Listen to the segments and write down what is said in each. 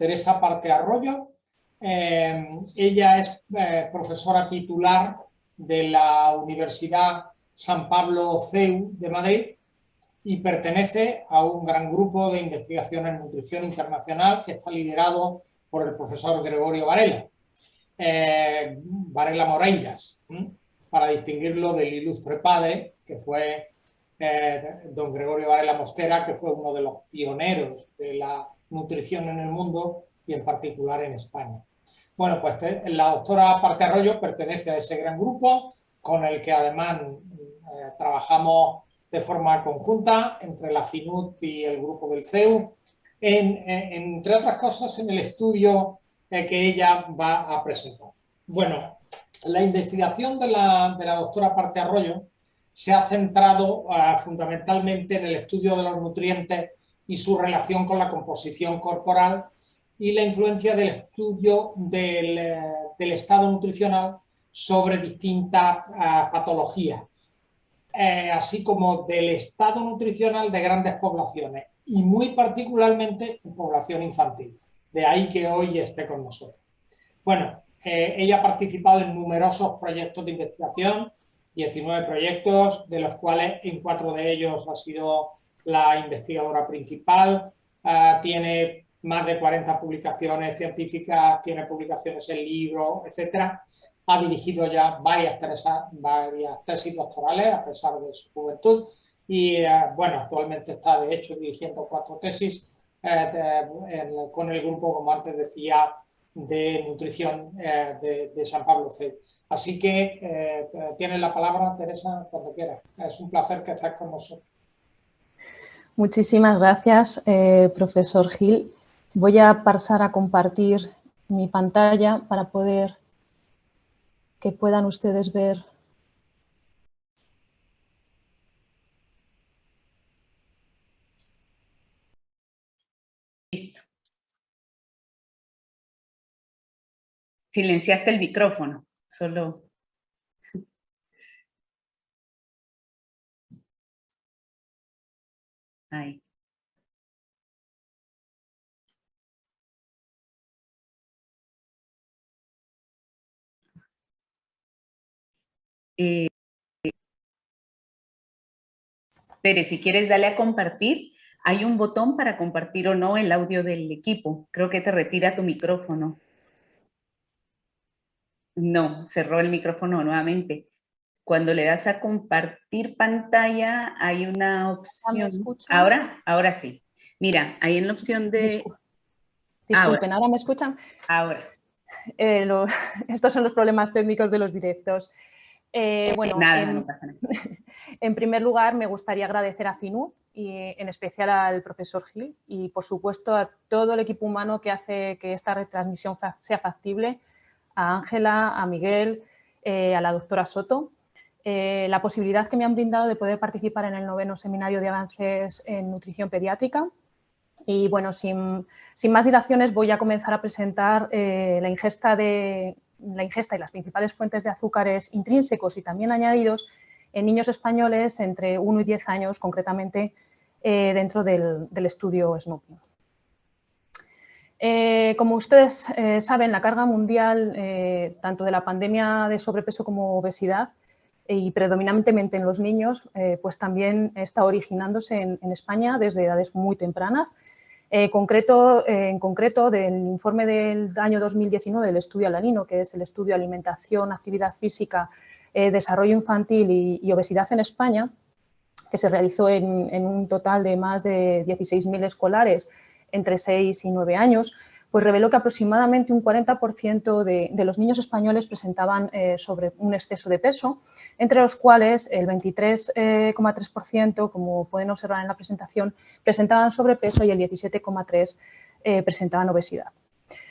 Teresa Parte Arroyo. Ella es profesora titular de la Universidad San Pablo CEU de Madrid y pertenece a un gran grupo de investigación en nutrición internacional que está liderado por el profesor Gregorio Varela. Varela Moreiras, para distinguirlo del ilustre padre, que fue don Gregorio Varela Mosquera, que fue uno de los pioneros de la nutrición en el mundo y en particular en España. Bueno, pues la doctora Parte Arroyo pertenece a ese gran grupo con el que además trabajamos de forma conjunta entre la FINUT y el grupo del CEU, entre otras cosas en el estudio que ella va a presentar. Bueno, la investigación de la doctora Parte Arroyo se ha centrado fundamentalmente en el estudio de los nutrientes y su relación con la composición corporal y la influencia del estudio del estado nutricional sobre distintas patologías, así como del estado nutricional de grandes poblaciones y muy particularmente en población infantil. De ahí que hoy esté con nosotros. Bueno, ella ha participado en numerosos proyectos de investigación, 19 proyectos, de los cuales en 4 de ellos ha sido la investigadora principal. Tiene más de 40 publicaciones científicas, tiene publicaciones en libros, etcétera. Ha dirigido ya varias tesis doctorales a pesar de su juventud y, bueno, actualmente está de hecho dirigiendo 4 tesis con el grupo, como antes decía, de nutrición de San Pablo CEU. Así que tienes la palabra, Teresa, cuando quieras. Es un placer que estés con nosotros. Muchísimas gracias, profesor Gil. Voy a pasar a compartir mi pantalla para que puedan ustedes ver. Listo. Silenciaste el micrófono, solo. Ahí. Pere, si quieres dale a compartir. Hay un botón para compartir o no el audio del equipo. Creo que te retira tu micrófono. No, cerró el micrófono nuevamente. Cuando le das a compartir pantalla, hay una opción. ¿Me escuchan? Ahora sí. Mira, ahí en la opción de... Disculpen, ¿ahora me escuchan? Ahora. Estos son los problemas técnicos de los directos. Bueno, no pasa nada. En primer lugar, me gustaría agradecer a FINUT y en especial al profesor Gil y, por supuesto, a todo el equipo humano que hace que esta retransmisión sea factible, a Ángela, a Miguel, a la doctora Soto, la posibilidad que me han brindado de poder participar en el 9º Seminario de Avances en Nutrición Pediátrica. Y, bueno, sin más dilaciones, voy a comenzar a presentar la ingesta y las principales fuentes de azúcares intrínsecos y también añadidos en niños españoles entre 1 y 10 años, concretamente dentro del estudio SNOOPY. Como ustedes saben, la carga mundial, tanto de la pandemia de sobrepeso como obesidad, y predominantemente en los niños, pues también está originándose en España desde edades muy tempranas. En concreto, del informe del año 2019 del estudio Alanino, que es el estudio Alimentación, Actividad Física, Desarrollo Infantil y Obesidad en España, que se realizó en un total de más de 16.000 escolares entre 6 y 9 años, pues reveló que aproximadamente un 40% de los niños españoles presentaban sobre un exceso de peso, entre los cuales el 23,3%, como pueden observar en la presentación, presentaban sobrepeso y el 17,3% presentaban obesidad.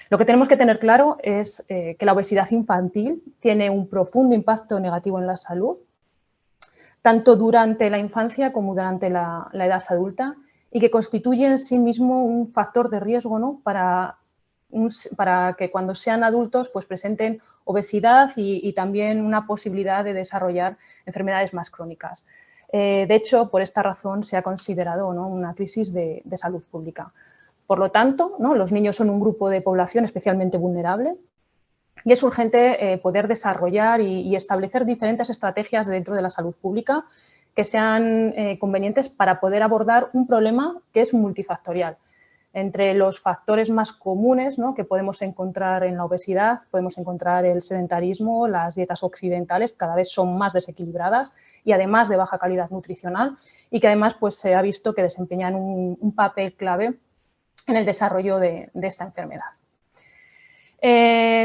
Lo que tenemos que tener claro es que la obesidad infantil tiene un profundo impacto negativo en la salud, tanto durante la infancia como durante la edad adulta, y que constituye en sí mismo un factor de riesgo, ¿no?, para que cuando sean adultos pues presenten obesidad y también una posibilidad de desarrollar enfermedades más crónicas. De hecho, por esta razón se ha considerado, ¿no?, una crisis de salud pública. Por lo tanto, ¿no?, los niños son un grupo de población especialmente vulnerable y es urgente poder desarrollar y establecer diferentes estrategias dentro de la salud pública que sean convenientes para poder abordar un problema que es multifactorial. Entre los factores más comunes, ¿no?, que podemos encontrar en la obesidad, podemos encontrar el sedentarismo, las dietas occidentales cada vez son más desequilibradas y además de baja calidad nutricional y que además pues, se ha visto que desempeñan un papel clave en el desarrollo de esta enfermedad.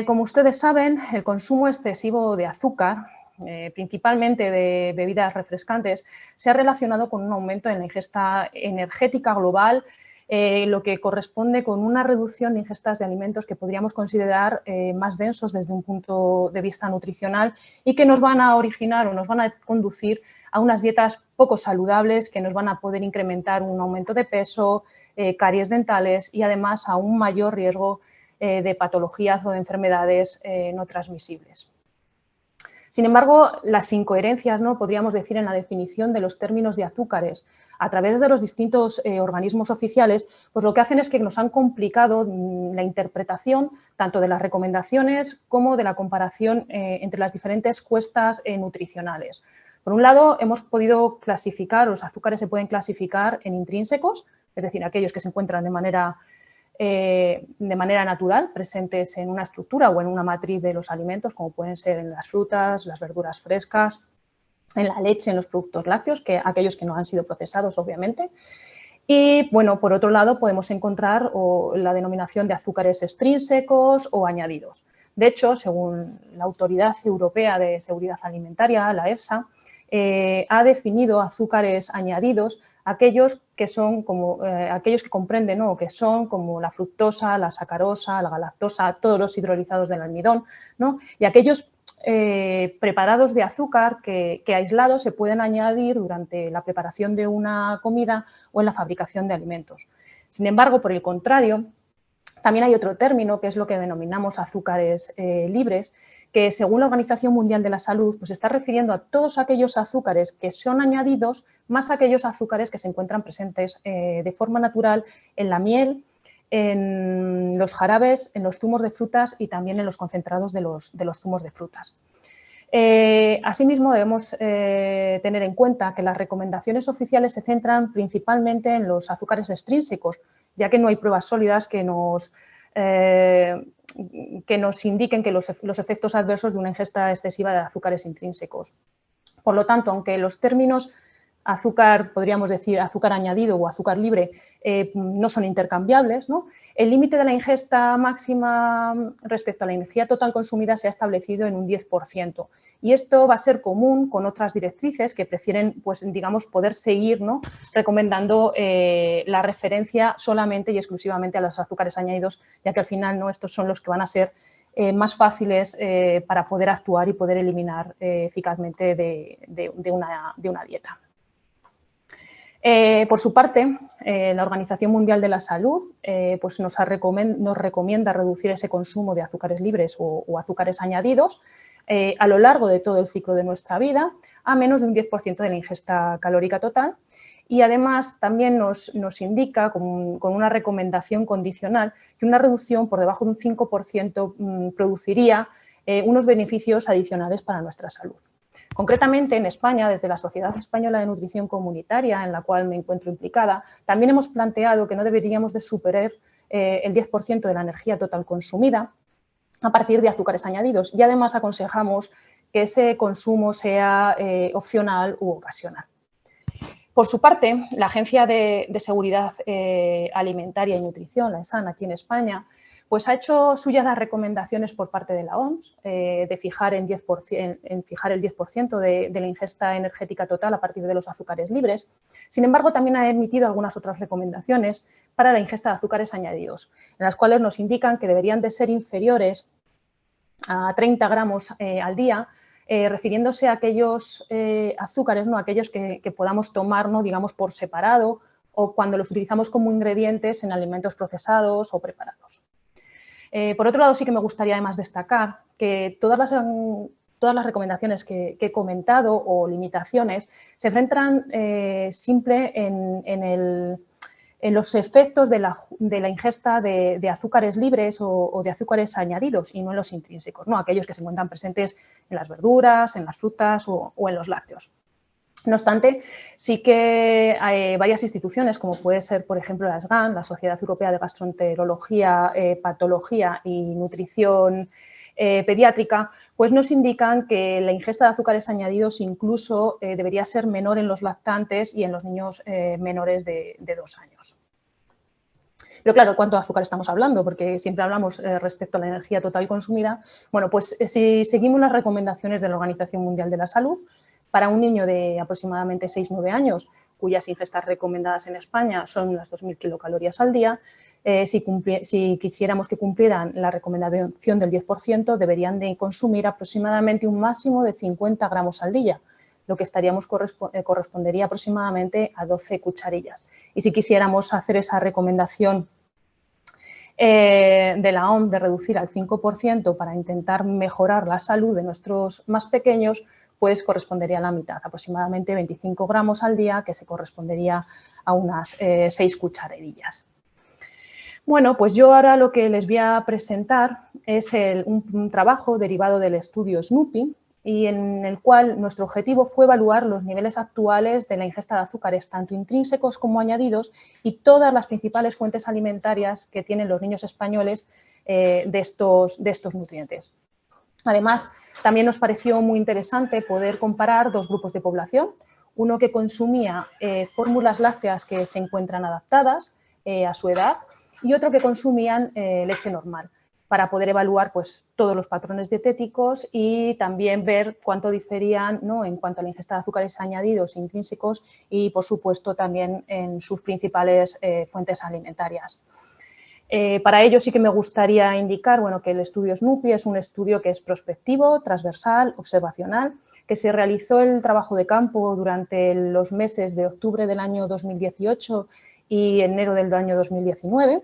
Como ustedes saben, el consumo excesivo de azúcar, principalmente de bebidas refrescantes, se ha relacionado con un aumento en la ingesta energética global, lo que corresponde con una reducción de ingestas de alimentos que podríamos considerar más densos desde un punto de vista nutricional y que nos van a originar o nos van a conducir a unas dietas poco saludables que nos van a poder incrementar un aumento de peso, caries dentales y además a un mayor riesgo de patologías o de enfermedades no transmisibles. Sin embargo, las incoherencias, ¿no?, podríamos decir, en la definición de los términos de azúcares a través de los distintos organismos oficiales, pues lo que hacen es que nos han complicado la interpretación tanto de las recomendaciones como de la comparación entre las diferentes cuestas nutricionales. Por un lado, hemos podido clasificar, los azúcares se pueden clasificar en intrínsecos, es decir, aquellos que se encuentran de manera natural, presentes en una estructura o en una matriz de los alimentos, como pueden ser en las frutas, las verduras frescas, en la leche, en los productos lácteos, aquellos que no han sido procesados, obviamente. Y, bueno, por otro lado, podemos encontrar la denominación de azúcares extrínsecos o añadidos. De hecho, según la Autoridad Europea de Seguridad Alimentaria, la EFSA, ha definido azúcares añadidos aquellos que son como aquellos que comprenden, ¿no?, que son como la fructosa, la sacarosa, la galactosa, todos los hidrolizados del almidón, ¿no?, y aquellos preparados de azúcar que aislados se pueden añadir durante la preparación de una comida o en la fabricación de alimentos. Sin embargo, por el contrario, también hay otro término que es lo que denominamos azúcares libres, que según la Organización Mundial de la Salud pues está refiriendo a todos aquellos azúcares que son añadidos más aquellos azúcares que se encuentran presentes de forma natural en la miel, en los jarabes, en los zumos de frutas y también en los concentrados de los zumos de frutas. Asimismo, debemos tener en cuenta que las recomendaciones oficiales se centran principalmente en los azúcares extrínsecos, ya que no hay pruebas sólidas que nos indiquen que los efectos adversos de una ingesta excesiva de azúcares intrínsecos. Por lo tanto, aunque los términos azúcar, podríamos decir azúcar añadido o azúcar libre, no son intercambiables, ¿no?, el límite de la ingesta máxima respecto a la energía total consumida se ha establecido en un 10%. Y esto va a ser común con otras directrices que prefieren, pues, digamos, poder seguir, ¿no?, recomendando la referencia solamente y exclusivamente a los azúcares añadidos, ya que al final, ¿no?, estos son los que van a ser más fáciles para poder actuar y poder eliminar eficazmente de una dieta. Por su parte, la Organización Mundial de la Salud pues nos recomienda reducir ese consumo de azúcares libres o azúcares añadidos a lo largo de todo el ciclo de nuestra vida a menos de un 10% de la ingesta calórica total y además también nos indica con una recomendación condicional que una reducción por debajo de un 5% produciría unos beneficios adicionales para nuestra salud. Concretamente, en España, desde la Sociedad Española de Nutrición Comunitaria, en la cual me encuentro implicada, también hemos planteado que no deberíamos de superar el 10% de la energía total consumida a partir de azúcares añadidos y además aconsejamos que ese consumo sea opcional u ocasional. Por su parte, la Agencia de Seguridad Alimentaria y Nutrición, la ESAN, aquí en España, pues ha hecho suyas las recomendaciones por parte de la OMS de fijar el 10% de la ingesta energética total a partir de los azúcares libres. Sin embargo, también ha emitido algunas otras recomendaciones para la ingesta de azúcares añadidos, en las cuales nos indican que deberían de ser inferiores a 30 gramos al día, refiriéndose a aquellos azúcares, ¿no?, aquellos que podamos tomar, ¿no?, digamos, por separado o cuando los utilizamos como ingredientes en alimentos procesados o preparados. Por otro lado, sí que me gustaría además destacar que todas las recomendaciones que he comentado o limitaciones se centran siempre en los efectos de la ingesta de azúcares libres o de azúcares añadidos y no en los intrínsecos, ¿no? Aquellos que se encuentran presentes en las verduras, en las frutas o en los lácteos. No obstante, sí que hay varias instituciones, como puede ser, por ejemplo, la SGAN, la Sociedad Europea de Gastroenterología, Patología y Nutrición Pediátrica, pues nos indican que la ingesta de azúcares añadidos incluso debería ser menor en los lactantes y en los niños menores de 2 años. Pero claro, ¿cuánto azúcar estamos hablando? Porque siempre hablamos respecto a la energía total consumida. Bueno, pues si seguimos las recomendaciones de la Organización Mundial de la Salud, para un niño de aproximadamente 6-9 años, cuyas ingestas recomendadas en España son unas 2.000 kilocalorías al día, si quisiéramos que cumplieran la recomendación del 10%, deberían de consumir aproximadamente un máximo de 50 gramos al día, lo que correspondería aproximadamente a 12 cucharillas. Y si quisiéramos hacer esa recomendación de la OMS de reducir al 5% para intentar mejorar la salud de nuestros más pequeños, pues correspondería a la mitad, aproximadamente 25 gramos al día, que se correspondería a unas 6 cucharadillas. Bueno, pues yo ahora lo que les voy a presentar es un trabajo derivado del estudio SNOOPY y en el cual nuestro objetivo fue evaluar los niveles actuales de la ingesta de azúcares, tanto intrínsecos como añadidos, y todas las principales fuentes alimentarias que tienen los niños españoles de estos nutrientes. Además, también nos pareció muy interesante poder comparar dos grupos de población, uno que consumía fórmulas lácteas que se encuentran adaptadas a su edad y otro que consumían leche normal, para poder evaluar pues, todos los patrones dietéticos y también ver cuánto diferían, ¿no?, en cuanto a la ingesta de azúcares añadidos e intrínsecos y, por supuesto, también en sus principales fuentes alimentarias. Para ello sí que me gustaría indicar que el estudio SNOOPY es un estudio que es prospectivo, transversal, observacional, que se realizó el trabajo de campo durante los meses de octubre del año 2018 y enero del año 2019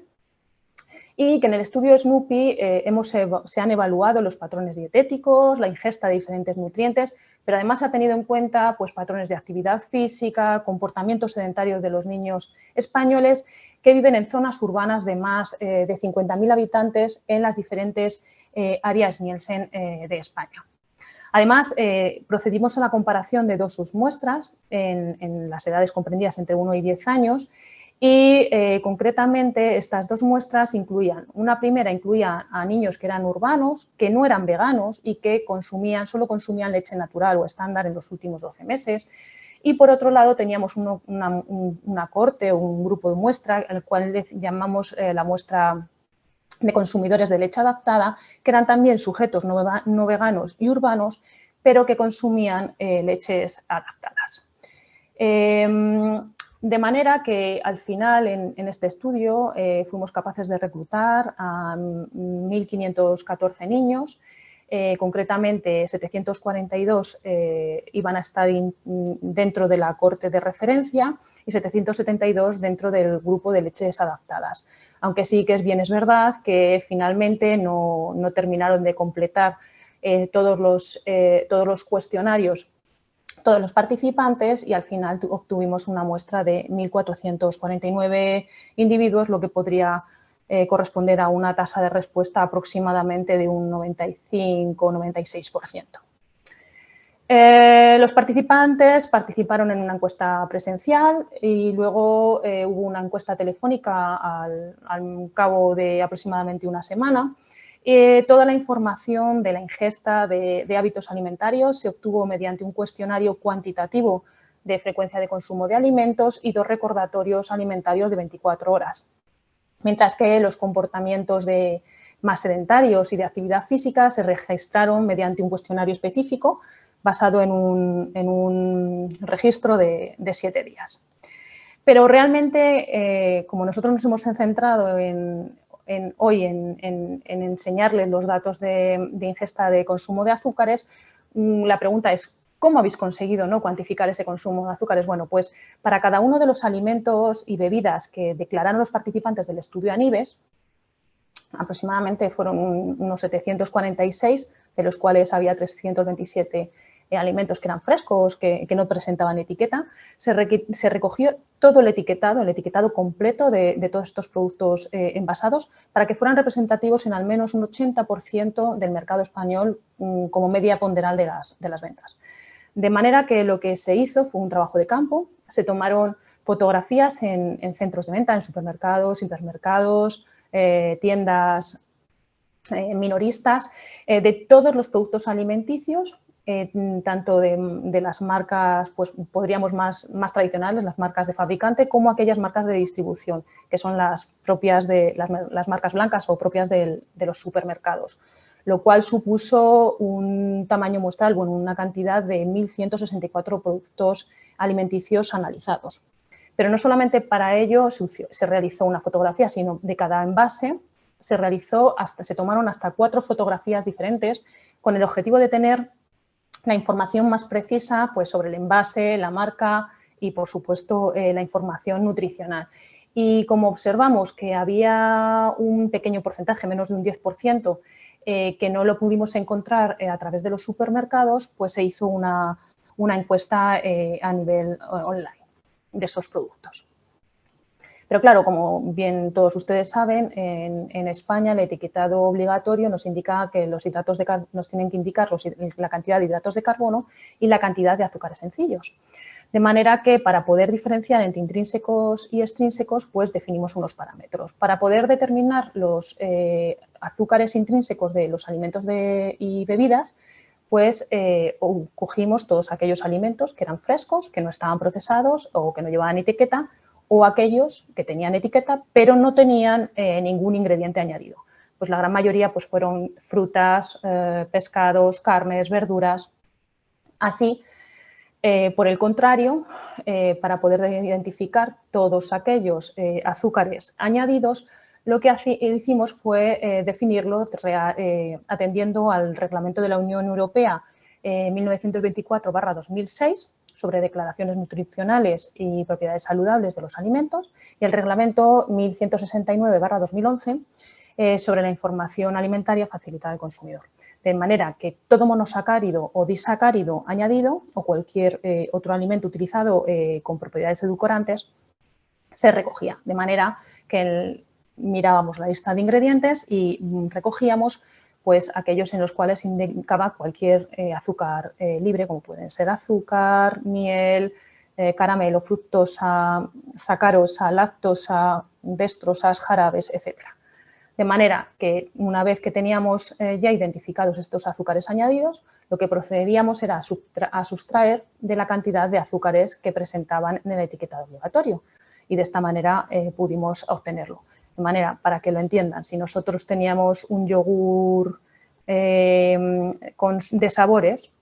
y que en el estudio SNOOPY se han evaluado los patrones dietéticos, la ingesta de diferentes nutrientes, pero además se ha tenido en cuenta pues, patrones de actividad física, comportamientos sedentarios de los niños españoles que viven en zonas urbanas de más de 50.000 habitantes en las diferentes áreas Nielsen de España. Además, procedimos a la comparación de dos submuestras en las edades comprendidas entre 1 y 10 años y concretamente estas dos muestras incluían, una primera incluía a niños que eran urbanos, que no eran veganos y que solo consumían leche natural o estándar en los últimos 12 meses. Y por otro lado teníamos una cohorte o un grupo de muestra, el cual le llamamos la muestra de consumidores de leche adaptada, que eran también sujetos no veganos y urbanos, pero que consumían leches adaptadas. De manera que al final en este estudio fuimos capaces de reclutar a 1.514 niños. Concretamente 742 iban a estar dentro de la cohorte de referencia y 772 dentro del grupo de leches adaptadas. Aunque sí que es verdad que finalmente no terminaron de completar todos los cuestionarios, todos los participantes, y al final obtuvimos una muestra de 1.449 individuos, lo que podría corresponder a una tasa de respuesta aproximadamente de un 95-96%. Los participantes participaron en una encuesta presencial y luego hubo una encuesta telefónica al cabo de aproximadamente una semana. Toda la información de la ingesta de hábitos alimentarios se obtuvo mediante un cuestionario cuantitativo de frecuencia de consumo de alimentos y 2 recordatorios alimentarios de 24 horas. Mientras que los comportamientos más sedentarios y de actividad física se registraron mediante un cuestionario específico basado en un registro de 7 días. Pero realmente, como nosotros nos hemos centrado hoy en enseñarles los datos de ingesta de consumo de azúcares, la pregunta es, ¿cómo habéis conseguido cuantificar ese consumo de azúcares? Bueno, pues para cada uno de los alimentos y bebidas que declararon los participantes del estudio ANIBES, aproximadamente fueron unos 746, de los cuales había 327 alimentos que eran frescos, que no presentaban etiqueta, se recogió todo el etiquetado completo de todos estos productos envasados para que fueran representativos en al menos un 80% del mercado español como media ponderal de las ventas. De manera que lo que se hizo fue un trabajo de campo, se tomaron fotografías en centros de venta, en supermercados, hipermercados, tiendas minoristas, de todos los productos alimenticios, tanto de las marcas, pues podríamos más tradicionales, las marcas de fabricante, como aquellas marcas de distribución, que son las propias de las marcas blancas o propias de los supermercados, lo cual supuso un tamaño muestral, bueno, una cantidad de 1.164 productos alimenticios analizados. Pero no solamente para ello se realizó una fotografía, sino de cada envase se tomaron hasta 4 fotografías diferentes con el objetivo de tener la información más precisa pues, sobre el envase, la marca y, por supuesto, la información nutricional. Y como observamos que había un pequeño porcentaje, menos de un 10%, que no lo pudimos encontrar a través de los supermercados, pues se hizo una encuesta a nivel online de esos productos. Pero claro, como bien todos ustedes saben, en España el etiquetado obligatorio nos indica que nos tienen que indicar la cantidad de hidratos de carbono y la cantidad de azúcares sencillos. De manera que para poder diferenciar entre intrínsecos y extrínsecos, pues definimos unos parámetros. Para poder determinar los azúcares intrínsecos de los alimentos y bebidas, pues cogimos todos aquellos alimentos que eran frescos, que no estaban procesados o que no llevaban etiqueta, o aquellos que tenían etiqueta pero no tenían ningún ingrediente añadido. Pues la gran mayoría pues, fueron frutas, pescados, carnes, verduras. Así, por el contrario, para poder identificar todos aquellos azúcares añadidos, lo que hicimos fue definirlo atendiendo al Reglamento de la Unión Europea 1924/2006 sobre declaraciones nutricionales y propiedades saludables de los alimentos y el Reglamento 1169/2011 sobre la información alimentaria facilitada al consumidor. De manera que todo monosacárido o disacárido añadido o cualquier otro alimento utilizado con propiedades edulcorantes se recogía. De manera que mirábamos la lista de ingredientes y recogíamos pues aquellos en los cuales indicaba cualquier azúcar libre, como pueden ser azúcar, miel, caramelo, fructosa, sacarosa, lactosa, destrosas, jarabes, etc. De manera que una vez que teníamos ya identificados estos azúcares añadidos, lo que procedíamos era a sustraer de la cantidad de azúcares que presentaban en el etiquetado obligatorio y de esta manera pudimos obtenerlo. De manera, para que lo entiendan, si nosotros teníamos un yogur de sabores,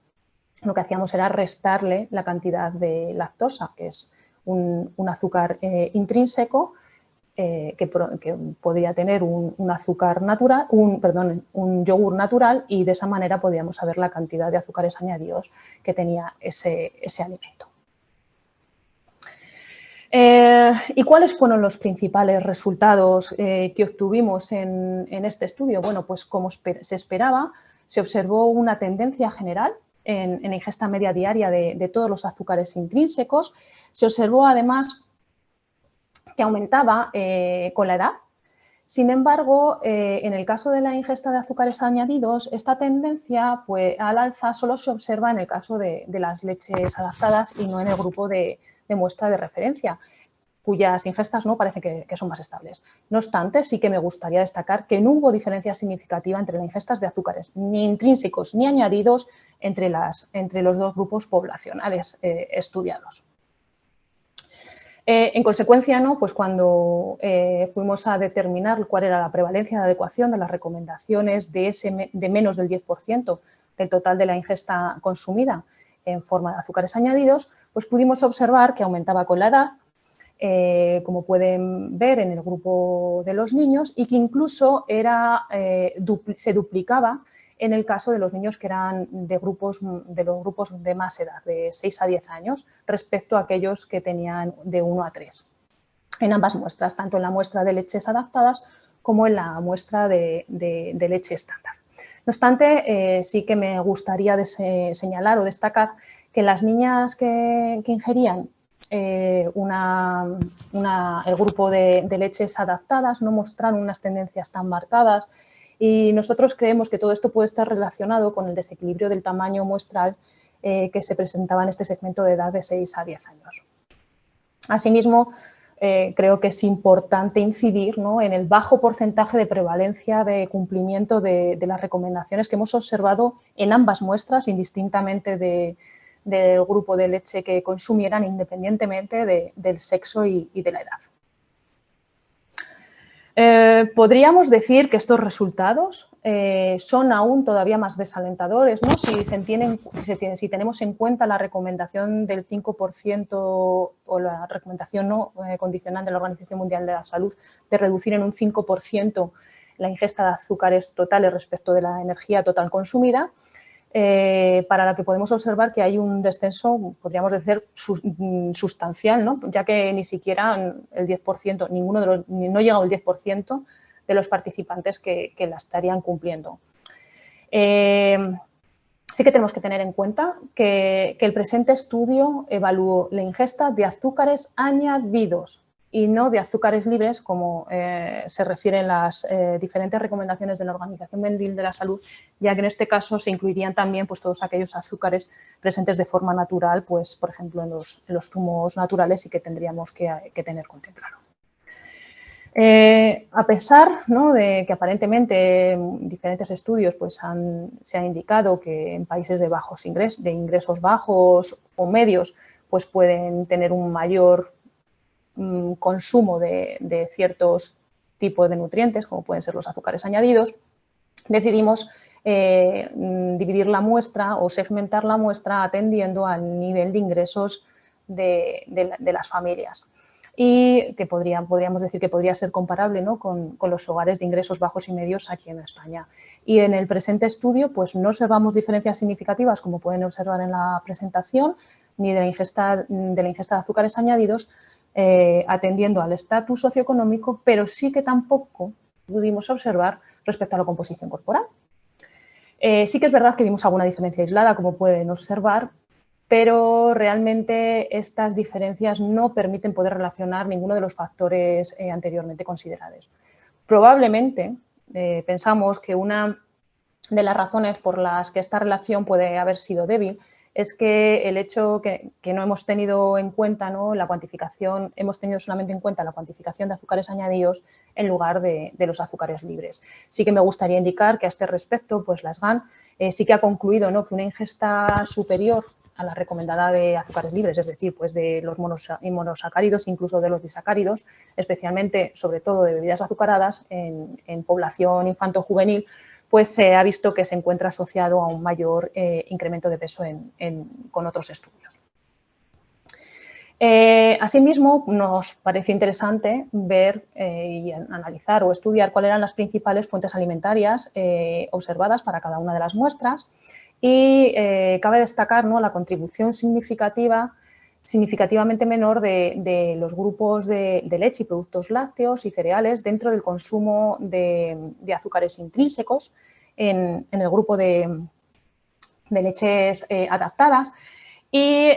lo que hacíamos era restarle la cantidad de lactosa, que es un azúcar intrínseco que podría tener un azúcar natural, un yogur natural, y de esa manera podíamos saber la cantidad de azúcares añadidos que tenía ese alimento. ¿Y cuáles fueron los principales resultados que obtuvimos en este estudio? Bueno, pues como se esperaba, se observó una tendencia general en la ingesta media diaria de todos los azúcares intrínsecos. Se observó además que aumentaba con la edad. Sin embargo, en el caso de la ingesta de azúcares añadidos, esta tendencia pues, al alza solo se observa en el caso de las leches adaptadas y no en el grupo de muestra de referencia, cuyas ingestas no parece que son más estables. No obstante, sí que me gustaría destacar que no hubo diferencia significativa entre las ingestas de azúcares ni intrínsecos ni añadidos entre los dos grupos poblacionales estudiados. En consecuencia, ¿no? Pues cuando fuimos a determinar cuál era la prevalencia de adecuación de las recomendaciones de menos del 10% del total de la ingesta consumida en forma de azúcares añadidos, pues pudimos observar que aumentaba con la edad, como pueden ver en el grupo de los niños, y que incluso se duplicaba en el caso de los niños que eran de los grupos de más edad, de 6 a 10 años, respecto a aquellos que tenían de 1 a 3. En ambas muestras, tanto en la muestra de leches adaptadas como en la muestra de leche estándar. No obstante, sí que me gustaría señalar o destacar que las niñas que ingerían el grupo de leches adaptadas no mostraron unas tendencias tan marcadas y nosotros creemos que todo esto puede estar relacionado con el desequilibrio del tamaño muestral que se presentaba en este segmento de edad de 6 a 10 años. Asimismo, creo que es importante incidir, ¿no?, en el bajo porcentaje de prevalencia de cumplimiento de las recomendaciones que hemos observado en ambas muestras, indistintamente del grupo de leche que consumieran, independientemente del sexo y de la edad. Podríamos decir que estos resultados son aún todavía más desalentadores, ¿no?, si tenemos en cuenta la recomendación del 5% o la recomendación no condicional de la Organización Mundial de la Salud de reducir en un 5% la ingesta de azúcares totales respecto de la energía total consumida, para la que podemos observar que hay un descenso, podríamos decir, sustancial, ¿no?, ya que ni siquiera el 10%, no llega al 10% de los participantes que la estarían cumpliendo. Sí que tenemos que tener en cuenta que el presente estudio evaluó la ingesta de azúcares añadidos y no de azúcares libres, como se refieren las diferentes recomendaciones de la Organización Mundial de la Salud, ya que en este caso se incluirían también pues, todos aquellos azúcares presentes de forma natural, pues, por ejemplo, en los zumos naturales y que tendríamos que tener contemplado. A pesar, ¿no?, de que aparentemente en diferentes estudios pues, se ha indicado que en países de ingresos bajos o medios pues, pueden tener un mayor consumo de ciertos tipos de nutrientes, como pueden ser los azúcares añadidos, decidimos dividir la muestra o segmentar la muestra atendiendo al nivel de ingresos de las familias. Y que podríamos decir que podría ser comparable, ¿no?, con los hogares de ingresos bajos y medios aquí en España. Y en el presente estudio pues, no observamos diferencias significativas, como pueden observar en la presentación, ni de la ingesta de azúcares añadidos, atendiendo al estatus socioeconómico, pero sí que tampoco pudimos observar respecto a la composición corporal. Sí que es verdad que vimos alguna diferencia aislada, como pueden observar, pero realmente estas diferencias no permiten poder relacionar ninguno de los factores anteriormente considerados. Probablemente pensamos que una de las razones por las que esta relación puede haber sido débil es que el hecho que no hemos tenido en cuenta, ¿no?, la cuantificación, hemos tenido solamente en cuenta la cuantificación de azúcares añadidos en lugar de los azúcares libres. Sí que me gustaría indicar que a este respecto, pues la SGAN sí que ha concluido, ¿no?, que una ingesta superior a la recomendada de azúcares libres, es decir, pues de los monosacáridos, incluso de los disacáridos, especialmente, sobre todo, de bebidas azucaradas en población infanto-juvenil, pues se ha visto que se encuentra asociado a un mayor incremento de peso con otros estudios. Asimismo, nos parece interesante ver y analizar o estudiar cuáles eran las principales fuentes alimentarias observadas para cada una de las muestras y cabe destacar, ¿no?, la contribución significativamente menor de los grupos de leche y productos lácteos y cereales dentro del consumo de azúcares intrínsecos en el grupo de leches adaptadas. Y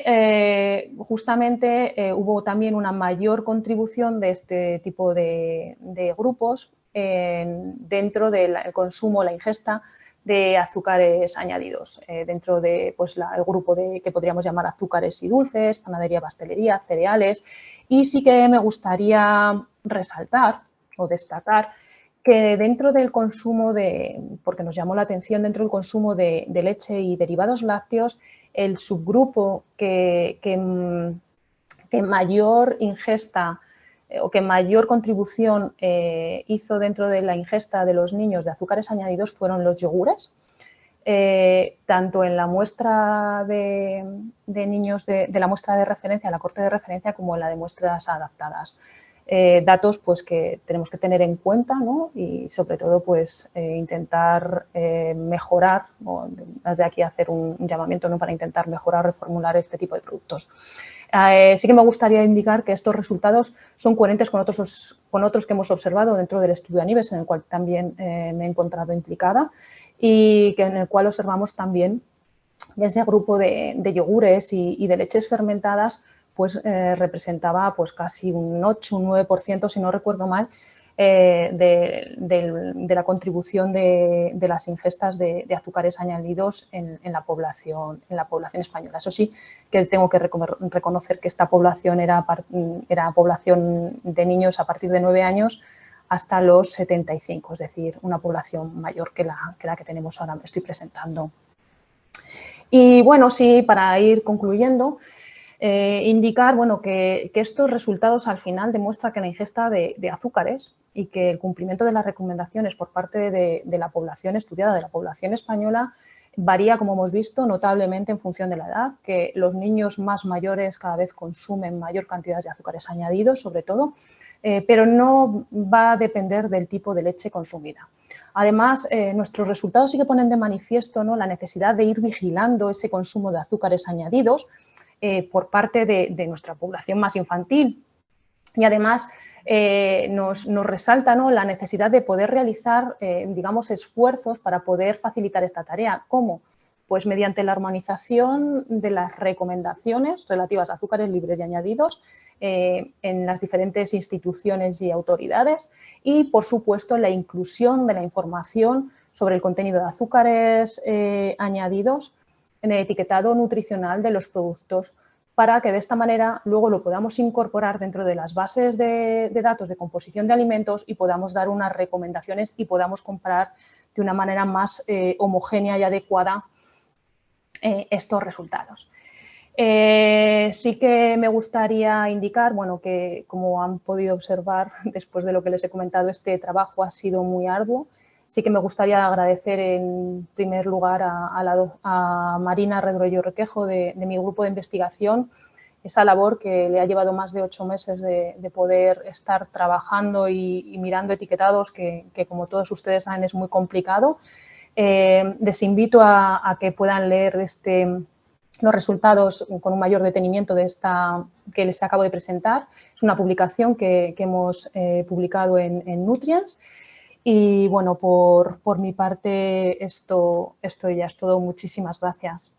justamente hubo también una mayor contribución de este tipo de grupos dentro del consumo, la ingesta de azúcares añadidos, dentro de pues, el grupo que podríamos llamar azúcares y dulces, panadería, pastelería, cereales. Y sí que me gustaría resaltar o destacar que dentro del consumo porque nos llamó la atención, dentro del consumo de leche y derivados lácteos, el subgrupo que mayor ingesta o que mayor contribución hizo dentro de la ingesta de los niños de azúcares añadidos fueron los yogures, tanto en la muestra de niños de la muestra de referencia, la corte de referencia, como en la de muestras adaptadas. Datos pues, que tenemos que tener en cuenta, ¿no?, y sobre todo pues, intentar mejorar, ¿no?, desde aquí hacer un llamamiento, ¿no?, para intentar mejorar, reformular este tipo de productos. Sí que me gustaría indicar que estos resultados son coherentes con otros que hemos observado dentro del estudio ANIVES, en el cual también me he encontrado implicada, y en el cual observamos también que ese grupo de yogures y de leches fermentadas pues representaba pues casi un 8, un 9%, si no recuerdo mal, de la contribución de las ingestas de azúcares añadidos en la población española. Eso sí, que tengo que reconocer que esta población era población de niños a partir de 9 años hasta los 75, es decir, una población mayor que la que tenemos ahora, estoy presentando. Y bueno, sí, para ir concluyendo, indicar que estos resultados al final demuestran que la ingesta de azúcares y que el cumplimiento de las recomendaciones por parte de la población estudiada, de la población española, varía, como hemos visto, notablemente en función de la edad, que los niños más mayores cada vez consumen mayor cantidad de azúcares añadidos, sobre todo, pero no va a depender del tipo de leche consumida. Además, nuestros resultados sí que ponen de manifiesto, ¿no?, la necesidad de ir vigilando ese consumo de azúcares añadidos por parte de nuestra población más infantil. Y además nos resalta, ¿no?, la necesidad de poder realizar, digamos, esfuerzos para poder facilitar esta tarea. ¿Cómo? Pues mediante la armonización de las recomendaciones relativas a azúcares libres y añadidos en las diferentes instituciones y autoridades y, por supuesto, la inclusión de la información sobre el contenido de azúcares añadidos en el etiquetado nutricional de los productos, para que de esta manera luego lo podamos incorporar dentro de las bases de datos de composición de alimentos y podamos dar unas recomendaciones y podamos comparar de una manera más homogénea y adecuada estos resultados. Sí que me gustaría indicar, que como han podido observar después de lo que les he comentado, este trabajo ha sido muy arduo. Sí que me gustaría agradecer en primer lugar a Marina Redroyo Requejo de mi grupo de investigación esa labor que le ha llevado más de 8 meses de poder estar trabajando y mirando etiquetados que, como todos ustedes saben, es muy complicado. Les invito a que puedan leer los resultados con un mayor detenimiento de esta que les acabo de presentar. Es una publicación que hemos publicado en Nutrients. Y bueno, por mi parte esto ya es todo. Muchísimas gracias.